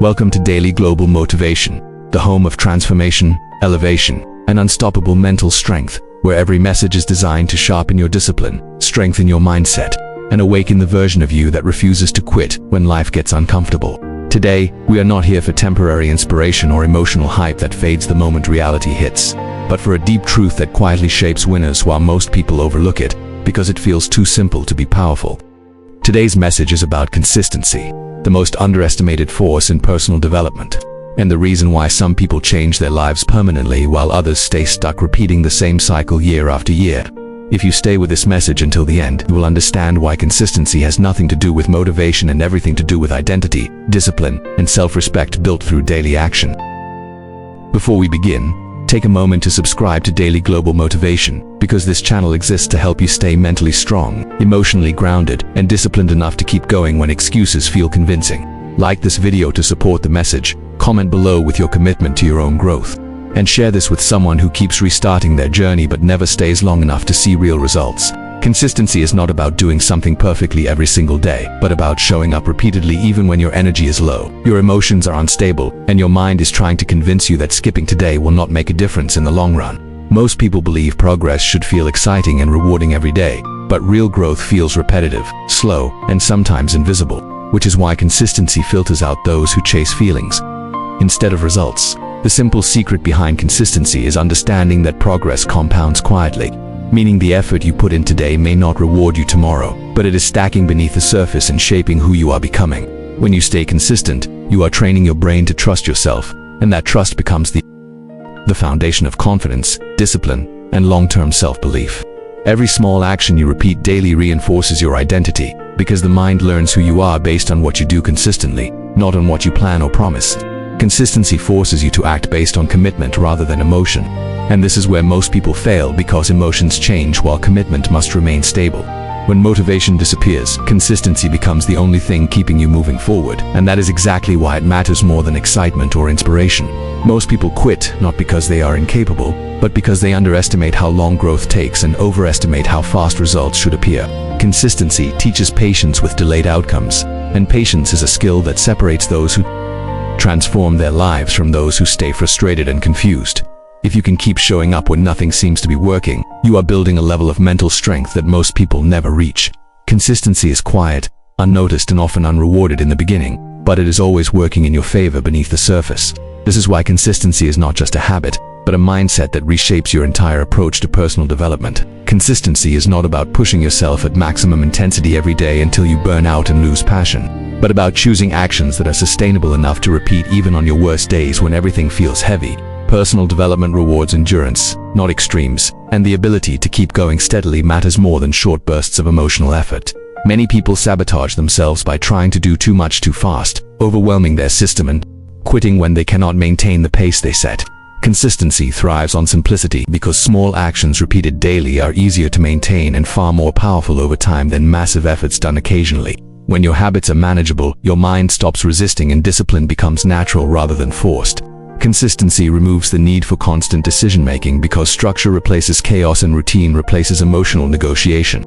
Welcome to Daily Global Motivation, the home of transformation, elevation, and unstoppable mental strength, where every message is designed to sharpen your discipline, strengthen your mindset, and awaken the version of you that refuses to quit when life gets uncomfortable. Today, we are not here for temporary inspiration or emotional hype that fades the moment reality hits, but for a deep truth that quietly shapes winners while most people overlook it because it feels too simple to be powerful. Today's message is about consistency, the most underestimated force in personal development, and the reason why some people change their lives permanently while others stay stuck repeating the same cycle year after year. If you stay with this message until the end, you will understand why consistency has nothing to do with motivation and everything to do with identity, discipline, and self-respect built through daily action. Before we begin, take a moment to subscribe to Daily Global Motivation, because this channel exists to help you stay mentally strong, emotionally grounded, and disciplined enough to keep going when excuses feel convincing. Like this video to support the message, comment below with your commitment to your own growth, and share this with someone who keeps restarting their journey but never stays long enough to see real results. Consistency is not about doing something perfectly every single day, but about showing up repeatedly even when your energy is low, your emotions are unstable, and your mind is trying to convince you that skipping today will not make a difference in the long run. Most people believe progress should feel exciting and rewarding every day, but real growth feels repetitive, slow, and sometimes invisible, which is why consistency filters out those who chase feelings instead of results. The simple secret behind consistency is understanding that progress compounds quietly, meaning the effort you put in today may not reward you tomorrow, but it is stacking beneath the surface and shaping who you are becoming. When you stay consistent, you are training your brain to trust yourself, and that trust becomes the foundation of confidence, discipline, and long-term self-belief. Every small action you repeat daily reinforces your identity, because the mind learns who you are based on what you do consistently, not on what you plan or promise. Consistency forces you to act based on commitment rather than emotion. And this is where most people fail, because emotions change while commitment must remain stable. When motivation disappears, consistency becomes the only thing keeping you moving forward, and that is exactly why it matters more than excitement or inspiration. Most people quit not because they are incapable, but because they underestimate how long growth takes and overestimate how fast results should appear. Consistency teaches patience with delayed outcomes, and patience is a skill that separates those who transform their lives from those who stay frustrated and confused. If you can keep showing up when nothing seems to be working, you are building a level of mental strength that most people never reach. Consistency is quiet, unnoticed, and often unrewarded in the beginning, but it is always working in your favor beneath the surface. This is why consistency is not just a habit, but a mindset that reshapes your entire approach to personal development. Consistency is not about pushing yourself at maximum intensity every day until you burn out and lose passion, but about choosing actions that are sustainable enough to repeat even on your worst days when everything feels heavy. Personal development rewards endurance, not extremes, and the ability to keep going steadily matters more than short bursts of emotional effort. Many people sabotage themselves by trying to do too much too fast, overwhelming their system and quitting when they cannot maintain the pace they set. Consistency thrives on simplicity because small actions repeated daily are easier to maintain and far more powerful over time than massive efforts done occasionally. When your habits are manageable, your mind stops resisting and discipline becomes natural rather than forced. Consistency removes the need for constant decision-making because structure replaces chaos and routine replaces emotional negotiation.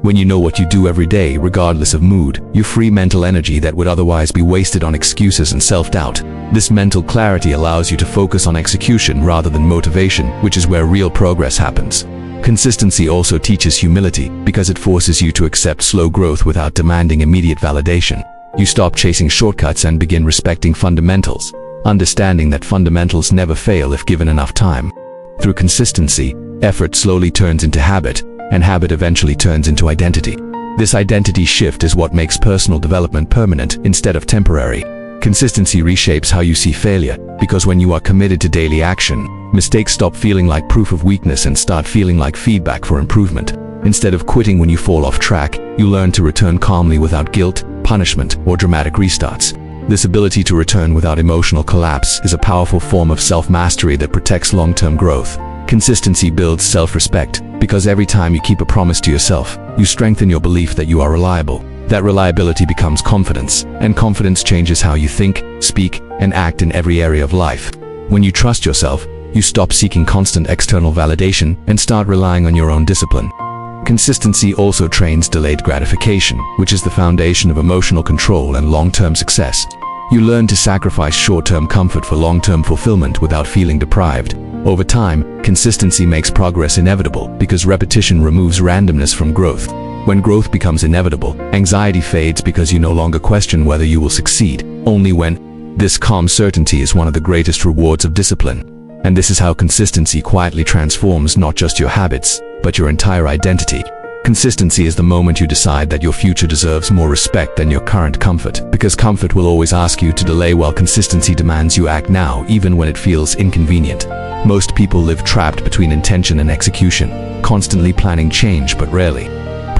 When you know what you do every day, regardless of mood, you free mental energy that would otherwise be wasted on excuses and self-doubt. This mental clarity allows you to focus on execution rather than motivation, which is where real progress happens. Consistency also teaches humility because it forces you to accept slow growth without demanding immediate validation. You stop chasing shortcuts and begin respecting fundamentals, understanding that fundamentals never fail if given enough time. Through consistency, effort slowly turns into habit, and habit eventually turns into identity. This identity shift is what makes personal development permanent instead of temporary. Consistency reshapes how you see failure, because when you are committed to daily action, mistakes stop feeling like proof of weakness and start feeling like feedback for improvement. Instead of quitting when you fall off track, you learn to return calmly without guilt, punishment, or dramatic restarts. This ability to return without emotional collapse is a powerful form of self-mastery that protects long-term growth. Consistency builds self-respect, because every time you keep a promise to yourself, you strengthen your belief that you are reliable. That reliability becomes confidence, and confidence changes how you think, speak, and act in every area of life. When you trust yourself, you stop seeking constant external validation and start relying on your own discipline. Consistency also trains delayed gratification, which is the foundation of emotional control and long-term success. You learn to sacrifice short-term comfort for long-term fulfillment without feeling deprived. Over time, consistency makes progress inevitable because repetition removes randomness from growth. When growth becomes inevitable, anxiety fades because you no longer question whether you will succeed, only when. This calm certainty is one of the greatest rewards of discipline. And this is how consistency quietly transforms not just your habits, but your entire identity. Consistency is the moment you decide that your future deserves more respect than your current comfort, because comfort will always ask you to delay while consistency demands you act now, even when it feels inconvenient. Most people live trapped between intention and execution, constantly planning change but rarely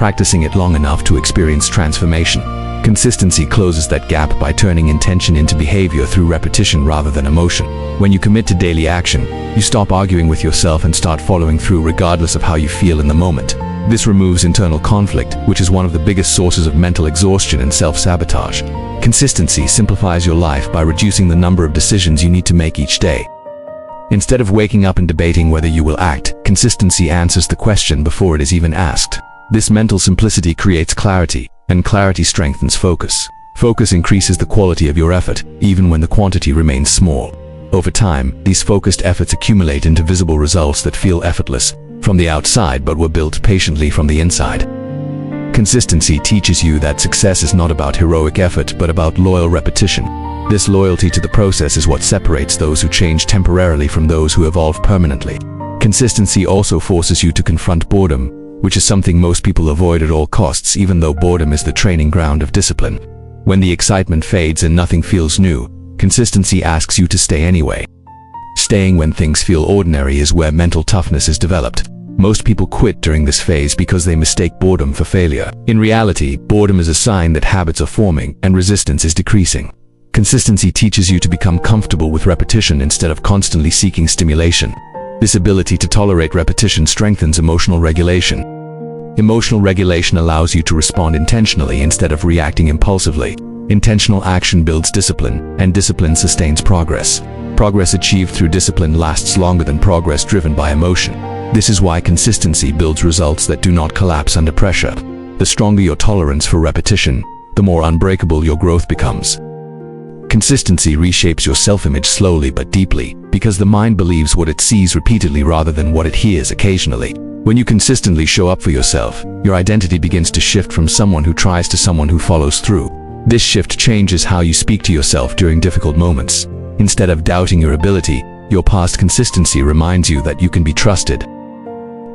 practicing it long enough to experience transformation. Consistency closes that gap by turning intention into behavior through repetition rather than emotion. When you commit to daily action, you stop arguing with yourself and start following through regardless of how you feel in the moment. This removes internal conflict, which is one of the biggest sources of mental exhaustion and self-sabotage. Consistency simplifies your life by reducing the number of decisions you need to make each day. Instead of waking up and debating whether you will act, consistency answers the question before it is even asked. This mental simplicity creates clarity, and clarity strengthens focus. Focus increases the quality of your effort, even when the quantity remains small. Over time, these focused efforts accumulate into visible results that feel effortless from the outside but were built patiently from the inside. Consistency teaches you that success is not about heroic effort but about loyal repetition. This loyalty to the process is what separates those who change temporarily from those who evolve permanently. Consistency also forces you to confront boredom, which is something most people avoid at all costs, even though boredom is the training ground of discipline. When the excitement fades and nothing feels new, consistency asks you to stay anyway. Staying when things feel ordinary is where mental toughness is developed. Most people quit during this phase because they mistake boredom for failure. In reality, boredom is a sign that habits are forming and resistance is decreasing. Consistency teaches you to become comfortable with repetition instead of constantly seeking stimulation. This ability to tolerate repetition strengthens emotional regulation. Emotional regulation allows you to respond intentionally instead of reacting impulsively. Intentional action builds discipline, and discipline sustains progress. Progress achieved through discipline lasts longer than progress driven by emotion. This is why consistency builds results that do not collapse under pressure. The stronger your tolerance for repetition, the more unbreakable your growth becomes. Consistency reshapes your self-image slowly but deeply, because the mind believes what it sees repeatedly rather than what it hears occasionally. When you consistently show up for yourself, your identity begins to shift from someone who tries to someone who follows through. This shift changes how you speak to yourself during difficult moments. Instead of doubting your ability, your past consistency reminds you that you can be trusted.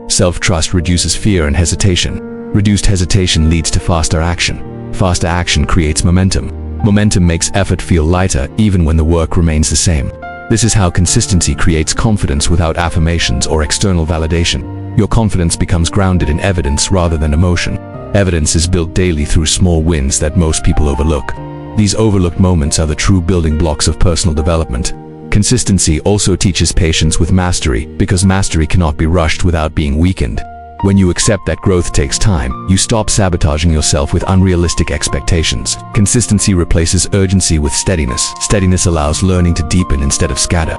Self-trust reduces fear and hesitation. Reduced hesitation leads to faster action. Faster action creates momentum. Momentum makes effort feel lighter even when the work remains the same. This is how consistency creates confidence without affirmations or external validation. Your confidence becomes grounded in evidence rather than emotion. Evidence is built daily through small wins that most people overlook. These overlooked moments are the true building blocks of personal development. Consistency also teaches patience with mastery, because mastery cannot be rushed without being weakened. When you accept that growth takes time, you stop sabotaging yourself with unrealistic expectations. Consistency replaces urgency with steadiness. Steadiness allows learning to deepen instead of scatter.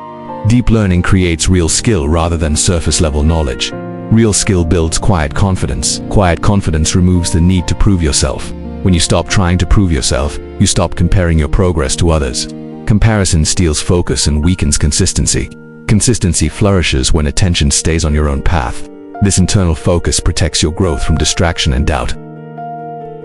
Deep learning creates real skill rather than surface-level knowledge. Real skill builds quiet confidence. Quiet confidence removes the need to prove yourself. When you stop trying to prove yourself, you stop comparing your progress to others. Comparison steals focus and weakens consistency. Consistency flourishes when attention stays on your own path. This internal focus protects your growth from distraction and doubt.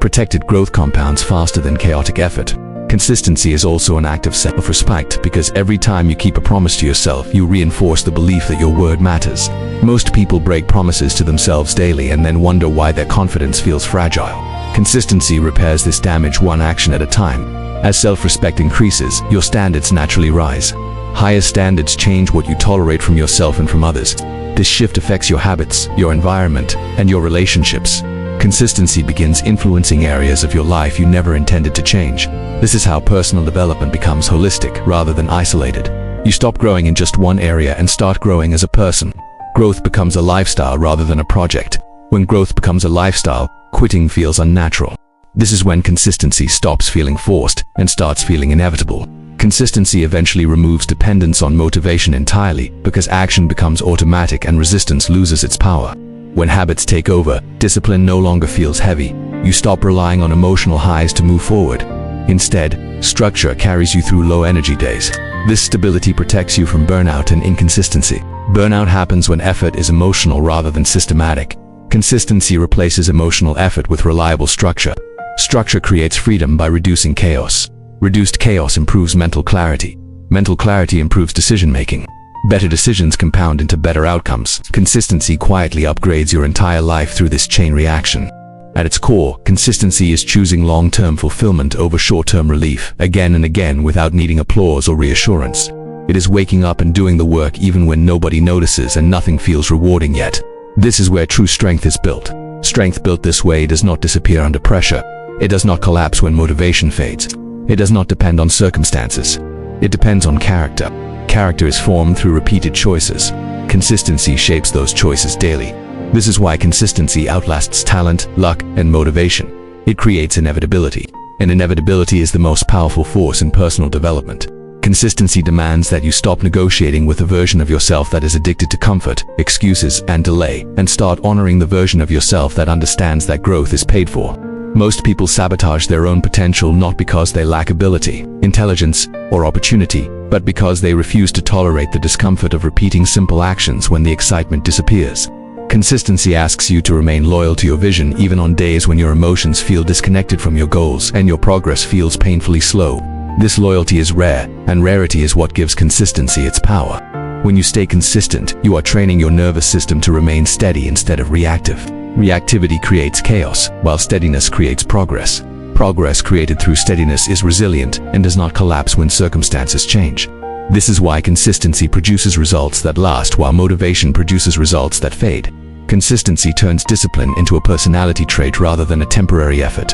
Protected growth compounds faster than chaotic effort. Consistency is also an act of self-respect, because every time you keep a promise to yourself, you reinforce the belief that your word matters. Most people break promises to themselves daily and then wonder why their confidence feels fragile. Consistency repairs this damage one action at a time. As self-respect increases, your standards naturally rise. Higher standards change what you tolerate from yourself and from others. This shift affects your habits, your environment, and your relationships. Consistency begins influencing areas of your life you never intended to change. This is how personal development becomes holistic rather than isolated. You stop growing in just one area and start growing as a person. Growth becomes a lifestyle rather than a project. When growth becomes a lifestyle, quitting feels unnatural. This is when consistency stops feeling forced and starts feeling inevitable. Consistency eventually removes dependence on motivation entirely, because action becomes automatic and resistance loses its power. When habits take over, discipline no longer feels heavy. You stop relying on emotional highs to move forward. Instead, Structure carries you through low energy days. This stability protects you from burnout and inconsistency. Burnout happens when effort is emotional rather than systematic. Consistency replaces emotional effort with reliable structure. Structure creates freedom by reducing chaos. Reduced chaos improves mental clarity. Mental clarity improves decision-making. Better decisions compound into better outcomes. Consistency quietly upgrades your entire life through this chain reaction. At its core, consistency is choosing long-term fulfillment over short-term relief, again and again without needing applause or reassurance. It is waking up and doing the work even when nobody notices and nothing feels rewarding yet. This is where true strength is built. Strength built this way does not disappear under pressure. It does not collapse when motivation fades. It does not depend on circumstances. It depends on character. Character is formed through repeated choices. Consistency shapes those choices daily. This is why consistency outlasts talent, luck, and motivation. It creates inevitability, and inevitability is the most powerful force in personal development. Consistency demands that you stop negotiating with a version of yourself that is addicted to comfort, excuses, and delay, and start honoring the version of yourself that understands that growth is paid for. Most people sabotage their own potential not because they lack ability, intelligence, or opportunity, but because they refuse to tolerate the discomfort of repeating simple actions when the excitement disappears. Consistency asks you to remain loyal to your vision even on days when your emotions feel disconnected from your goals and your progress feels painfully slow. This loyalty is rare, and rarity is what gives consistency its power. When you stay consistent, you are training your nervous system to remain steady instead of reactive. Reactivity creates chaos, while steadiness creates progress. Progress created through steadiness is resilient and does not collapse when circumstances change. This is why consistency produces results that last while motivation produces results that fade. Consistency turns discipline into a personality trait rather than a temporary effort.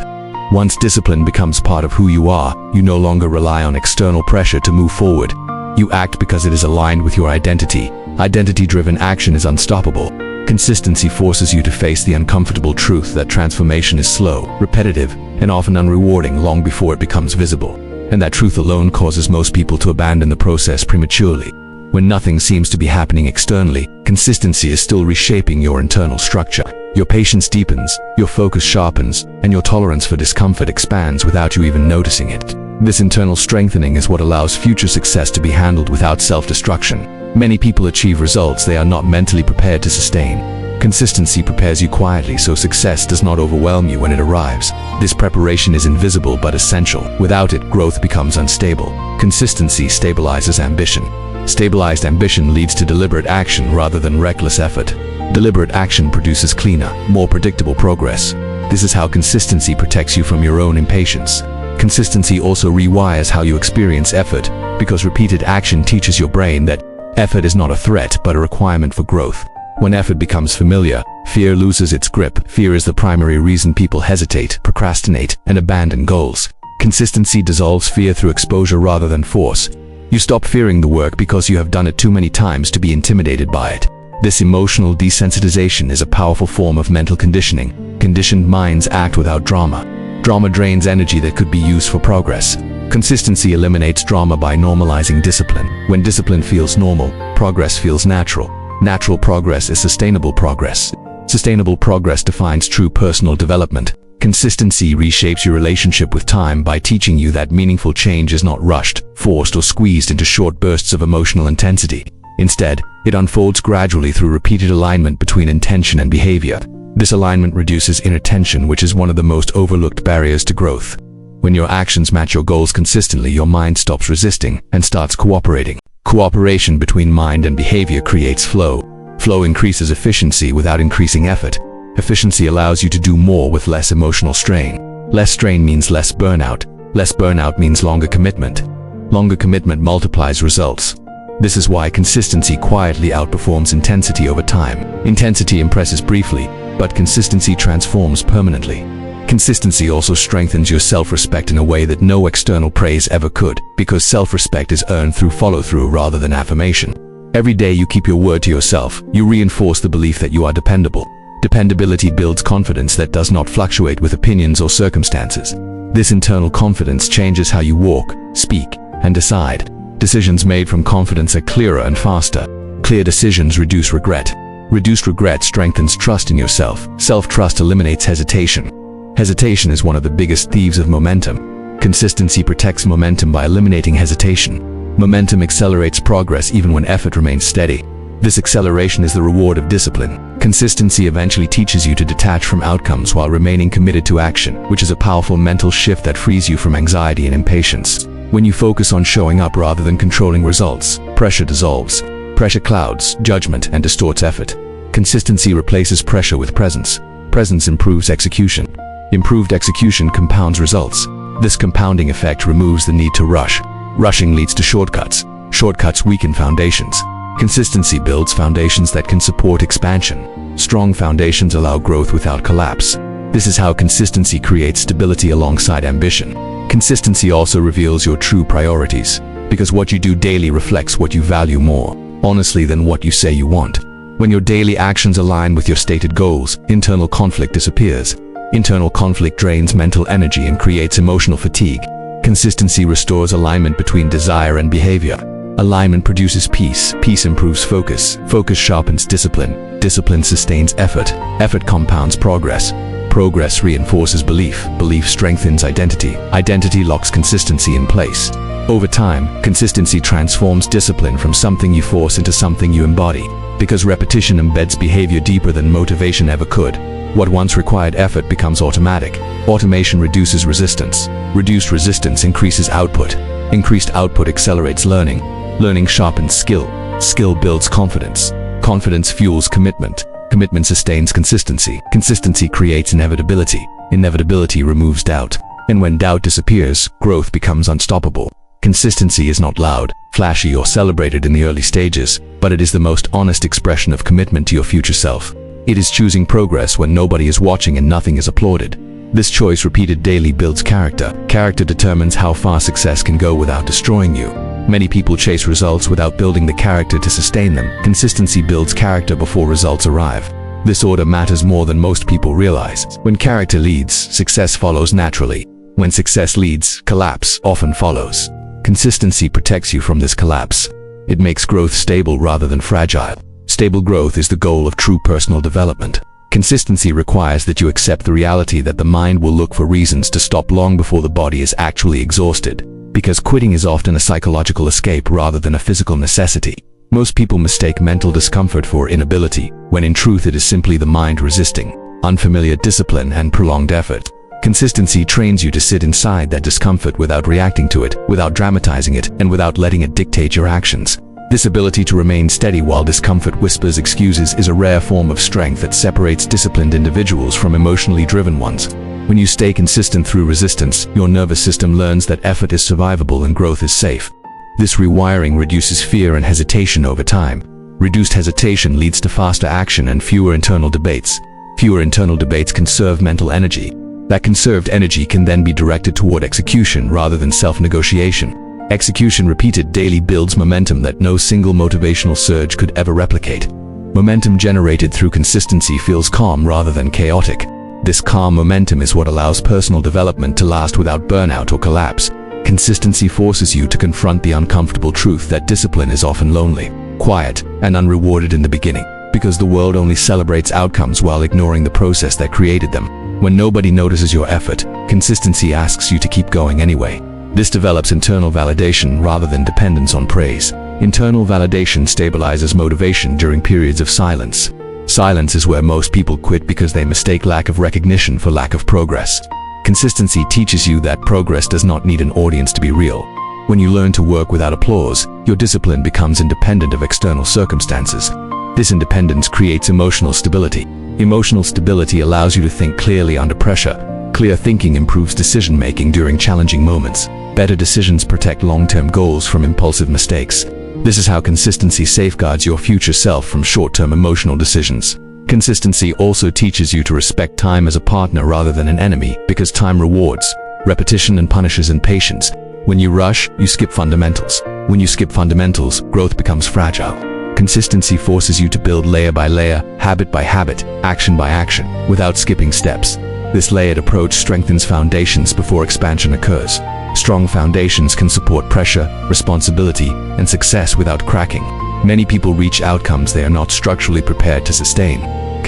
Once discipline becomes part of who you are, you no longer rely on external pressure to move forward. You act because it is aligned with your identity. Identity-driven action is unstoppable. Consistency forces you to face the uncomfortable truth that transformation is slow, repetitive, and often unrewarding long before it becomes visible. And that truth alone causes most people to abandon the process prematurely. When nothing seems to be happening externally, consistency is still reshaping your internal structure. Your patience deepens, your focus sharpens, and your tolerance for discomfort expands without you even noticing it. This internal strengthening is what allows future success to be handled without self-destruction. Many people achieve results they are not mentally prepared to sustain. Consistency prepares you quietly so success does not overwhelm you when it arrives. This preparation is invisible but essential. Without it, growth becomes unstable. Consistency stabilizes ambition. Stabilized ambition leads to deliberate action rather than reckless effort. Deliberate action produces cleaner, more predictable progress. This is how consistency protects you from your own impatience. Consistency also rewires how you experience effort, because repeated action teaches your brain that effort is not a threat but a requirement for growth. When effort becomes familiar, fear loses its grip. Fear is the primary reason people hesitate, procrastinate, and abandon goals. Consistency dissolves fear through exposure rather than force. You stop fearing the work because you have done it too many times to be intimidated by it. This emotional desensitization is a powerful form of mental conditioning. Conditioned minds act without drama. Drama drains energy that could be used for progress. Consistency eliminates drama by normalizing discipline. When discipline feels normal, progress feels natural. Natural progress is sustainable progress. Sustainable progress defines true personal development. Consistency reshapes your relationship with time by teaching you that meaningful change is not rushed, forced, or squeezed into short bursts of emotional intensity. Instead, it unfolds gradually through repeated alignment between intention and behavior. This alignment reduces inner tension, which is one of the most overlooked barriers to growth. When your actions match your goals consistently, your mind stops resisting and starts cooperating. Cooperation between mind and behavior creates flow. Flow increases efficiency without increasing effort. Efficiency allows you to do more with less emotional strain. Less strain means less burnout. Less burnout means longer commitment. Longer commitment multiplies results. This is why consistency quietly outperforms intensity over time. Intensity impresses briefly, but consistency transforms permanently. Consistency also strengthens your self-respect in a way that no external praise ever could, because self-respect is earned through follow-through rather than affirmation. Every day you keep your word to yourself, you reinforce the belief that you are dependable. Dependability builds confidence that does not fluctuate with opinions or circumstances. This internal confidence changes how you walk, speak, and decide. Decisions made from confidence are clearer and faster. Clear decisions reduce regret. Reduced regret strengthens trust in yourself. Self-trust eliminates hesitation. Hesitation is one of the biggest thieves of momentum. Consistency protects momentum by eliminating hesitation. Momentum accelerates progress even when effort remains steady. This acceleration is the reward of discipline. Consistency eventually teaches you to detach from outcomes while remaining committed to action, which is a powerful mental shift that frees you from anxiety and impatience. When you focus on showing up rather than controlling results, pressure dissolves. Pressure clouds judgment and distorts effort. Consistency replaces pressure with presence. Presence improves execution. Improved execution compounds results. This compounding effect removes the need to rush. Rushing leads to shortcuts. Shortcuts weaken foundations. Consistency builds foundations that can support expansion. Strong foundations allow growth without collapse. This is how consistency creates stability alongside ambition. Consistency also reveals your true priorities, because what you do daily reflects what you value more, honestly, than what you say you want. When your daily actions align with your stated goals, internal conflict disappears. Internal conflict drains mental energy and creates emotional fatigue. Consistency restores alignment between desire and behavior. Alignment produces peace. Peace improves focus. Focus sharpens discipline. Discipline sustains effort. Effort compounds progress. Progress reinforces belief. Belief strengthens identity. Identity locks consistency in place. Over time, consistency transforms discipline from something you force into something you embody, because repetition embeds behavior deeper than motivation ever could. What once required effort becomes automatic. Automation reduces resistance. Reduced resistance increases output. Increased output accelerates learning. Learning sharpens skill. Skill builds confidence. Confidence fuels commitment. Commitment sustains consistency. Consistency creates inevitability. Inevitability removes doubt. And when doubt disappears, growth becomes unstoppable. Consistency is not loud, flashy, or celebrated in the early stages, but it is the most honest expression of commitment to your future self. It is choosing progress when nobody is watching and nothing is applauded. This choice repeated daily builds character. Character determines how far success can go without destroying you. Many people chase results without building the character to sustain them. Consistency builds character before results arrive. This order matters more than most people realize. When character leads, success follows naturally. When success leads, collapse often follows. Consistency protects you from this collapse. It makes growth stable rather than fragile. Stable growth is the goal of true personal development. Consistency requires that you accept the reality that the mind will look for reasons to stop long before the body is actually exhausted, because quitting is often a psychological escape rather than a physical necessity. Most people mistake mental discomfort for inability, when in truth it is simply the mind resisting unfamiliar discipline and prolonged effort. Consistency trains you to sit inside that discomfort without reacting to it, without dramatizing it, and without letting it dictate your actions. This ability to remain steady while discomfort whispers excuses is a rare form of strength that separates disciplined individuals from emotionally driven ones. When you stay consistent through resistance, your nervous system learns that effort is survivable and growth is safe. This rewiring reduces fear and hesitation over time. Reduced hesitation leads to faster action and fewer internal debates. Fewer internal debates conserve mental energy. That conserved energy can then be directed toward execution rather than self-negotiation. Execution repeated daily builds momentum that no single motivational surge could ever replicate. Momentum generated through consistency feels calm rather than chaotic. This calm momentum is what allows personal development to last without burnout or collapse. Consistency forces you to confront the uncomfortable truth that discipline is often lonely, quiet, and unrewarded in the beginning, because the world only celebrates outcomes while ignoring the process that created them. When nobody notices your effort, consistency asks you to keep going anyway. This develops internal validation rather than dependence on praise. Internal validation stabilizes motivation during periods of silence. Silence is where most people quit because they mistake lack of recognition for lack of progress. Consistency teaches you that progress does not need an audience to be real. When you learn to work without applause, your discipline becomes independent of external circumstances. This independence creates emotional stability. Emotional stability allows you to think clearly under pressure. Clear thinking improves decision-making during challenging moments. Better decisions protect long-term goals from impulsive mistakes. This is how consistency safeguards your future self from short-term emotional decisions. Consistency also teaches you to respect time as a partner rather than an enemy, because time rewards repetition and punishes impatience. When you rush, you skip fundamentals. When you skip fundamentals, growth becomes fragile. Consistency forces you to build layer by layer, habit by habit, action by action, without skipping steps. This layered approach strengthens foundations before expansion occurs. Strong foundations can support pressure, responsibility, and success without cracking. Many people reach outcomes they are not structurally prepared to sustain.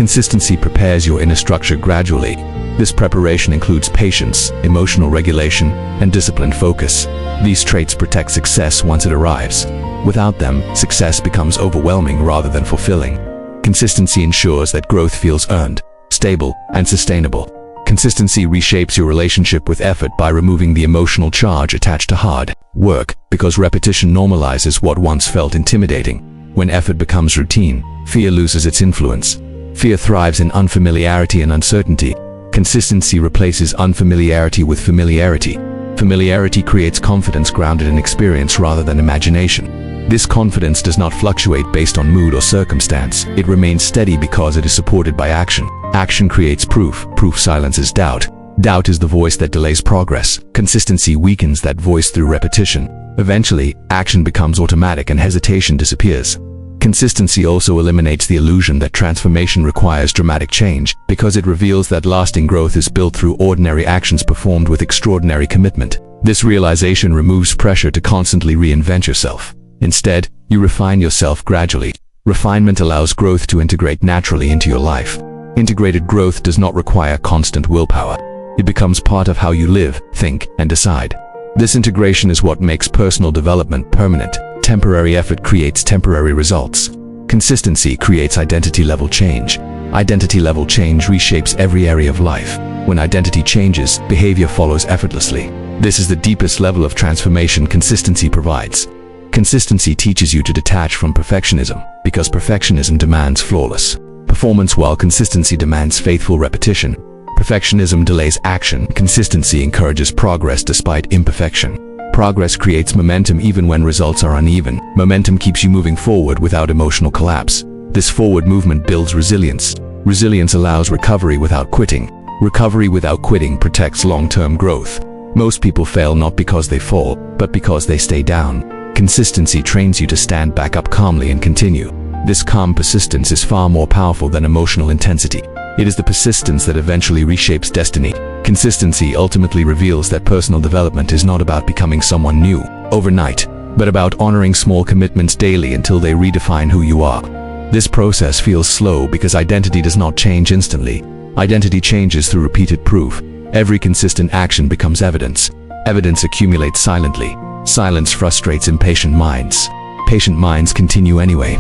Consistency prepares your inner structure gradually. This preparation includes patience, emotional regulation, and disciplined focus. These traits protect success once it arrives. Without them, success becomes overwhelming rather than fulfilling. Consistency ensures that growth feels earned, stable, and sustainable. Consistency reshapes your relationship with effort by removing the emotional charge attached to hard work, because repetition normalizes what once felt intimidating. When effort becomes routine, fear loses its influence. Fear thrives in unfamiliarity and uncertainty. Consistency replaces unfamiliarity with familiarity. Familiarity creates confidence grounded in experience rather than imagination. This confidence does not fluctuate based on mood or circumstance. It remains steady because it is supported by action. Action creates proof. Proof silences doubt. Doubt is the voice that delays progress. Consistency weakens that voice through repetition. Eventually, action becomes automatic and hesitation disappears. Consistency also eliminates the illusion that transformation requires dramatic change, because it reveals that lasting growth is built through ordinary actions performed with extraordinary commitment. This realization removes pressure to constantly reinvent yourself. Instead, you refine yourself gradually. Refinement allows growth to integrate naturally into your life. Integrated growth does not require constant willpower. It becomes part of how you live, think, and decide. This integration is what makes personal development permanent. Temporary effort creates temporary results. Consistency creates identity-level change. Identity-level change reshapes every area of life. When identity changes, behavior follows effortlessly. This is the deepest level of transformation consistency provides. Consistency teaches you to detach from perfectionism, because perfectionism demands flawless performance while consistency demands faithful repetition. Perfectionism delays action. Consistency encourages progress despite imperfection. Progress creates momentum even when results are uneven. Momentum keeps you moving forward without emotional collapse. This forward movement builds resilience. Resilience allows recovery without quitting. Recovery without quitting protects long-term growth. Most people fail not because they fall, but because they stay down. Consistency trains you to stand back up calmly and continue. This calm persistence is far more powerful than emotional intensity. It is the persistence that eventually reshapes destiny. Consistency ultimately reveals that personal development is not about becoming someone new overnight, but about honoring small commitments daily until they redefine who you are. This process feels slow because identity does not change instantly. Identity changes through repeated proof. Every consistent action becomes evidence. Evidence accumulates silently. Silence frustrates impatient minds. Patient minds continue anyway.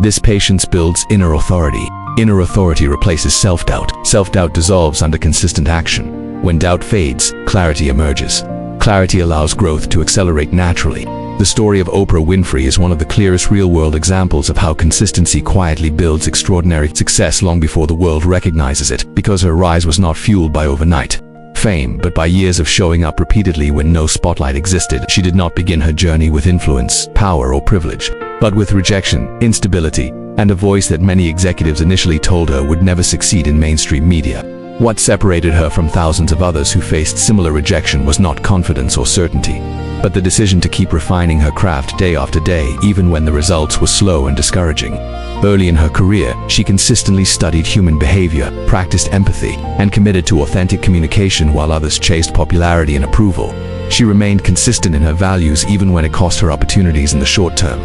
This patience builds inner authority. Inner authority replaces self-doubt. Self-doubt dissolves under consistent action. When doubt fades, clarity emerges. Clarity allows growth to accelerate naturally. The story of Oprah Winfrey is one of the clearest real-world examples of how consistency quietly builds extraordinary success long before the world recognizes it, because her rise was not fueled by overnight fame, but by years of showing up repeatedly when no spotlight existed. She did not begin her journey with influence, power, or privilege, but with rejection, instability, and a voice that many executives initially told her would never succeed in mainstream media. What separated her from thousands of others who faced similar rejection was not confidence or certainty, but the decision to keep refining her craft day after day, even when the results were slow and discouraging. Early in her career, she consistently studied human behavior, practiced empathy, and committed to authentic communication while others chased popularity and approval. She remained consistent in her values even when it cost her opportunities in the short term.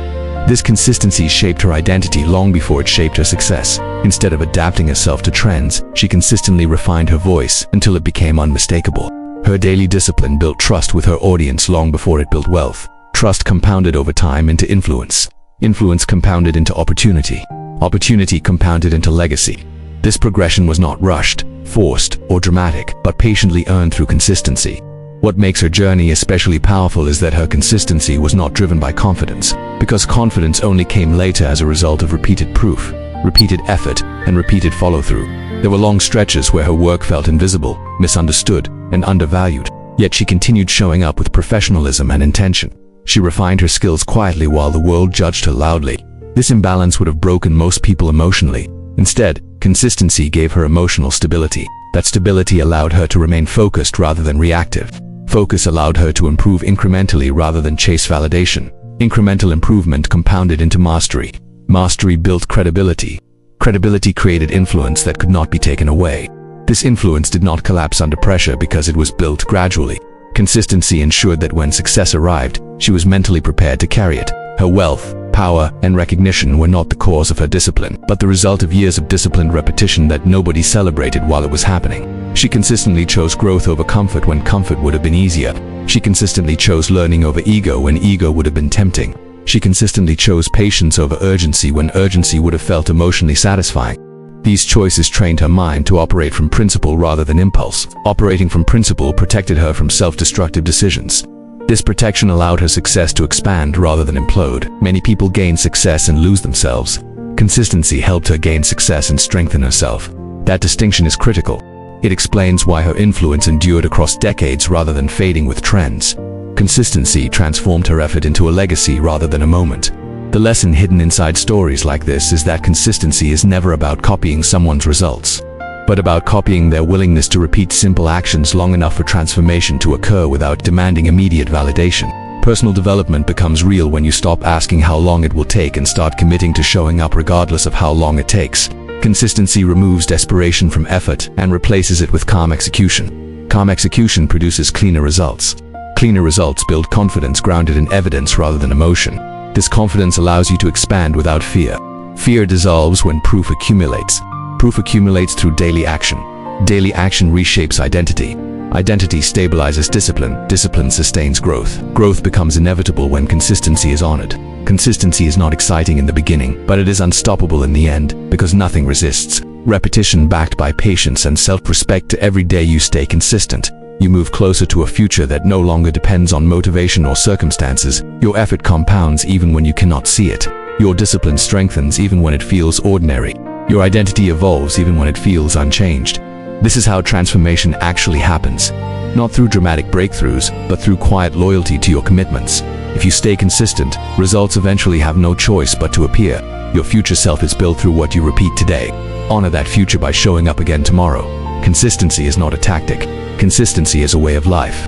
This consistency shaped her identity long before it shaped her success. Instead of adapting herself to trends, she consistently refined her voice until it became unmistakable. Her daily discipline built trust with her audience long before it built wealth. Trust compounded over time into influence. Influence compounded into opportunity. Opportunity compounded into legacy. This progression was not rushed, forced, or dramatic, but patiently earned through consistency. What makes her journey especially powerful is that her consistency was not driven by confidence, because confidence only came later as a result of repeated proof, repeated effort, and repeated follow-through. There were long stretches where her work felt invisible, misunderstood, and undervalued, yet she continued showing up with professionalism and intention. She refined her skills quietly while the world judged her loudly. This imbalance would have broken most people emotionally. Instead, consistency gave her emotional stability. That stability allowed her to remain focused rather than reactive. Focus allowed her to improve incrementally rather than chase validation. Incremental improvement compounded into mastery. Mastery built credibility. Credibility created influence that could not be taken away. This influence did not collapse under pressure because it was built gradually. Consistency ensured that when success arrived, she was mentally prepared to carry it. Her wealth, Power and recognition were not the cause of her discipline, but the result of years of disciplined repetition that nobody celebrated while it was happening. She consistently chose growth over comfort when comfort would have been easier. She consistently chose learning over ego when ego would have been tempting. She consistently chose patience over urgency when urgency would have felt emotionally satisfying. These choices trained her mind to operate from principle rather than impulse. Operating from principle protected her from self-destructive decisions. This protection allowed her success to expand rather than implode. Many people gain success and lose themselves. Consistency helped her gain success and strengthen herself. That distinction is critical. It explains why her influence endured across decades rather than fading with trends. Consistency transformed her effort into a legacy rather than a moment. The lesson hidden inside stories like this is that consistency is never about copying someone's results, but about copying their willingness to repeat simple actions long enough for transformation to occur without demanding immediate validation. Personal development becomes real when you stop asking how long it will take and start committing to showing up regardless of how long it takes. Consistency removes desperation from effort and replaces it with calm execution. Calm execution produces cleaner results. Cleaner results build confidence grounded in evidence rather than emotion. This confidence allows you to expand without fear. Fear dissolves when proof accumulates. Proof accumulates through daily action. Daily action reshapes identity. Identity stabilizes discipline. Discipline sustains growth. Growth becomes inevitable when consistency is honored. Consistency is not exciting in the beginning, but it is unstoppable in the end because nothing resists. Repetition backed by patience and self-respect. Every day you stay consistent. You move closer to a future that no longer depends on motivation or circumstances. Your effort compounds even when you cannot see it. Your discipline strengthens even when it feels ordinary. Your identity evolves even when it feels unchanged. This is how transformation actually happens. Not through dramatic breakthroughs, but through quiet loyalty to your commitments. If you stay consistent, results eventually have no choice but to appear. Your future self is built through what you repeat today. Honor that future by showing up again tomorrow. Consistency is not a tactic. Consistency is a way of life.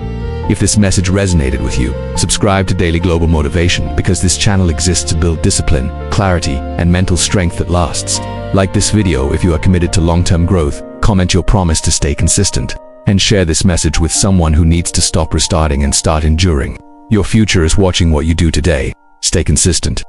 If this message resonated with you, subscribe to Daily Global Motivation because this channel exists to build discipline, clarity, and mental strength that lasts. Like this video if you are committed to long-term growth, comment your promise to stay consistent, and share this message with someone who needs to stop restarting and start enduring. Your future is watching what you do today. Stay consistent.